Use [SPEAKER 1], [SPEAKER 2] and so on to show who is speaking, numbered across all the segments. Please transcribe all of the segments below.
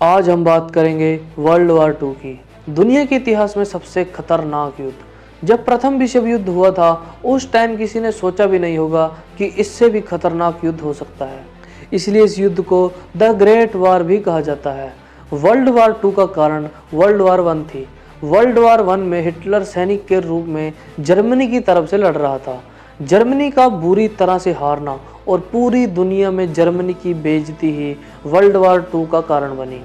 [SPEAKER 1] आज हम बात करेंगे वर्ल्ड वार 2 की। दुनिया के इतिहास में सबसे खतरनाक युद्ध। जब प्रथम विश्व युद्ध हुआ था उस टाइम किसी ने सोचा भी नहीं होगा कि इससे भी खतरनाक युद्ध हो सकता है। इसलिए इस युद्ध को द ग्रेट वार भी कहा जाता है। वर्ल्ड वार 2 का कारण वर्ल्ड वार 1 थी। वर्ल्ड वार 1 में हिटलर सैनिक के रूप में जर्मनी की तरफ से लड़ रहा था। जर्मनी का बुरी तरह से हारना और पूरी दुनिया में जर्मनी की बेइज्जती ही वर्ल्ड वार 2 का कारण बनी।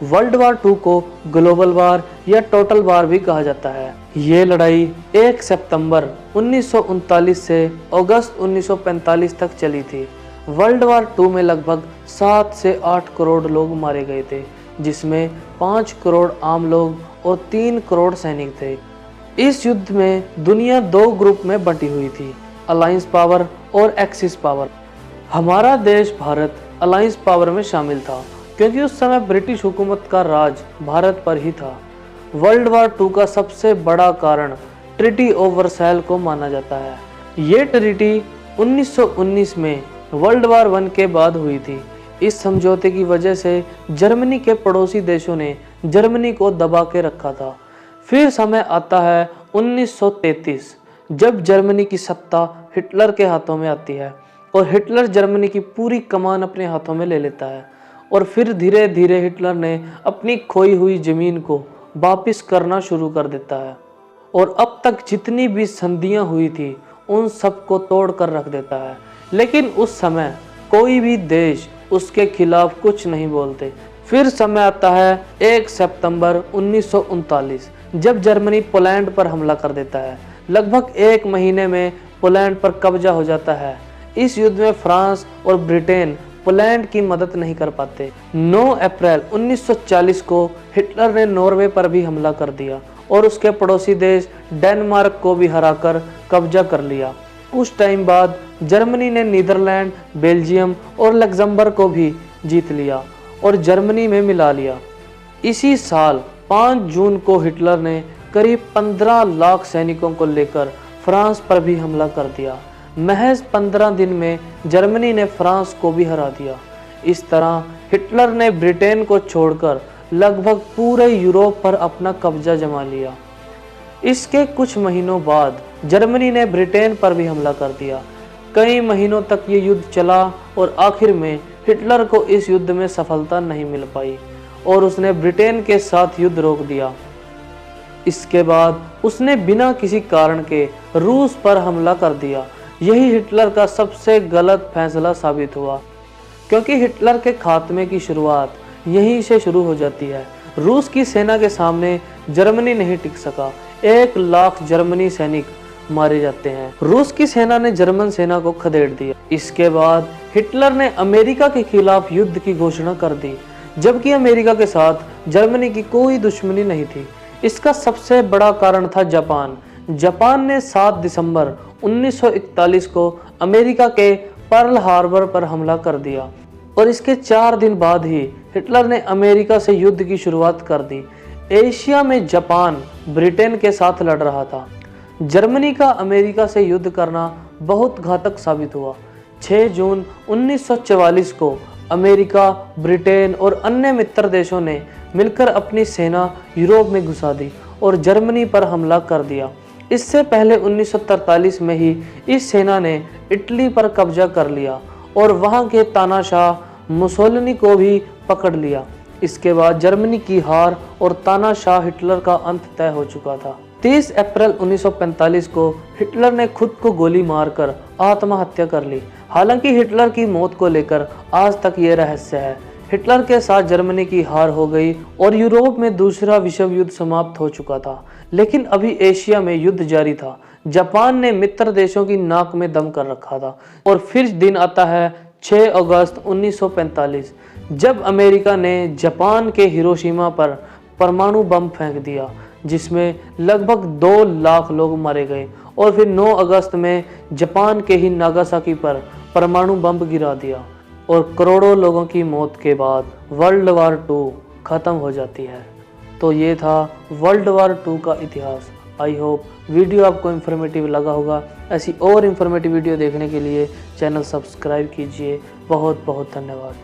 [SPEAKER 1] वर्ल्ड वार 2 को ग्लोबल वार या टोटल वार भी कहा जाता है। ये लड़ाई 1 सितंबर 1939 से अगस्त 1945 तक चली थी। वर्ल्ड वार 2 में लगभग 7 से 8 करोड़ लोग मारे गए थे, जिसमें 5 करोड़ आम लोग और 3 करोड़ सैनिक थे। इस युद्ध में दुनिया 2 ग्रुप में बंटी हुई थी, अलायंस पावर और एक्सिस पावर। हमारा देश भारत अलायंस पावर में शामिल था, क्योंकि उस समय ब्रिटिश हुकूमत का राज भारत पर ही था। वर्ल्ड वार 2 का सबसे बड़ा कारण ट्रीटी ऑफ वर्साइल को माना जाता है। ये ट्रीटी 1919 में वर्ल्ड वार 1 के बाद हुई थी। इस समझौते की वजह से जर्मनी के पड़ोसी देशों ने जर्मनी को दबा के रखा था। फिर समय आता है 1933, जब जर्मनी की सत्ता हिटलर के हाथों में आती है और हिटलर जर्मनी की पूरी कमान अपने हाथों में ले लेता है। और फिर धीरे धीरे हिटलर ने अपनी खोई हुई जमीन को वापस करना शुरू कर देता है और अब तक जितनी भी संधियां हुई थी उन सब को तोड़ कर रख देता है। लेकिन उस समय कोई भी देश उसके खिलाफ कुछ नहीं बोलते। फिर समय आता है 1 सितंबर 1939, जब जर्मनी पोलैंड पर हमला कर देता है। लगभग 1 महीने में पोलैंड पर कब्जा हो जाता है। इस युद्ध में फ्रांस और ब्रिटेन पोलैंड की मदद नहीं कर पाते। 9 अप्रैल 1940 को हिटलर ने नॉर्वे पर भी हमला कर दिया और उसके पड़ोसी देश डेनमार्क को भी हराकर कब्जा कर लिया। उस टाइम बाद जर्मनी ने नीदरलैंड, बेल्जियम और लग्जमबर्ग को भी जीत लिया और जर्मनी में मिला लिया। इसी साल 5 जून को हिटलर ने करीब 15 लाख सैनिकों को लेकर फ्रांस पर भी हमला कर दिया। महज 15 दिन में जर्मनी ने फ्रांस को भी हरा दिया। इस तरह हिटलर ने ब्रिटेन को छोड़कर लगभग पूरे यूरोप पर अपना कब्जा जमा लिया। इसके कुछ महीनों बाद जर्मनी ने ब्रिटेन पर भी हमला कर दिया। कई महीनों तक ये युद्ध चला और आखिर में हिटलर को इस युद्ध में सफलता नहीं मिल पाई और उसने ब्रिटेन के साथ युद्ध रोक दिया। इसके बाद उसने बिना किसी कारण के रूस पर हमला कर दिया। यही हिटलर का सबसे गलत फैसला साबित हुआ, क्योंकि हिटलर के खात्मे की शुरुआत यहीं से शुरू हो जाती है। रूस की सेना के सामने जर्मनी नहीं टिक सका। 1 लाख जर्मनी सैनिक मारे जाते हैं। रूस की सेना ने जर्मन सेना को खदेड़ दिया। इसके बाद हिटलर ने अमेरिका के खिलाफ युद्ध की घोषणा कर दी, जबकि अमेरिका के साथ जर्मनी की कोई दुश्मनी नहीं थी। इसका सबसे बड़ा कारण था जापान। जापान ने 7 दिसंबर 1941 को अमेरिका के पर्ल हार्बर पर हमला कर दिया और इसके 4 दिन बाद ही हिटलर ने अमेरिका से युद्ध की शुरुआत कर दी। एशिया में जापान ब्रिटेन के साथ लड़ रहा था। जर्मनी का अमेरिका से युद्ध करना बहुत घातक साबित हुआ। 6 जून 1944 को अमेरिका, ब्रिटेन और अन्य मित्र देशों ने मिलकर अपनी सेना यूरोप में घुसा दी और जर्मनी पर हमला कर दिया। इससे पहले 1943 में ही इस सेना ने इटली पर कब्जा कर लिया और वहां के तानाशाह मुसोलिनी को भी पकड़ लिया। इसके बाद जर्मनी की हार और तानाशाह हिटलर का अंत तय हो चुका था। 30 अप्रैल 1945 को हिटलर ने खुद को गोली मारकर आत्महत्या कर ली। हालांकि हिटलर की मौत को लेकर आज तक ये रहस्य है। हिटलर के साथ जर्मनी की हार हो गई और यूरोप में दूसरा विश्व युद्ध समाप्त हो चुका था। लेकिन अभी एशिया में युद्ध जारी था। जापान ने मित्र देशों की नाक में दम कर रखा था। और फिर दिन आता है 6 अगस्त 1945, जब अमेरिका ने जापान के हिरोशिमा पर परमाणु बम फेंक दिया, जिसमें लगभग 2 लाख लोग मारे गए। और फिर 9 अगस्त में जापान के ही नागासाकी पर परमाणु बम गिरा दिया और करोड़ों लोगों की मौत के बाद वर्ल्ड वार 2 खत्म हो जाती है। तो ये था वर्ल्ड वार 2 का इतिहास। आई होप वीडियो आपको इन्फॉर्मेटिव लगा होगा। ऐसी और इन्फॉर्मेटिव वीडियो देखने के लिए चैनल सब्सक्राइब कीजिए। बहुत बहुत धन्यवाद।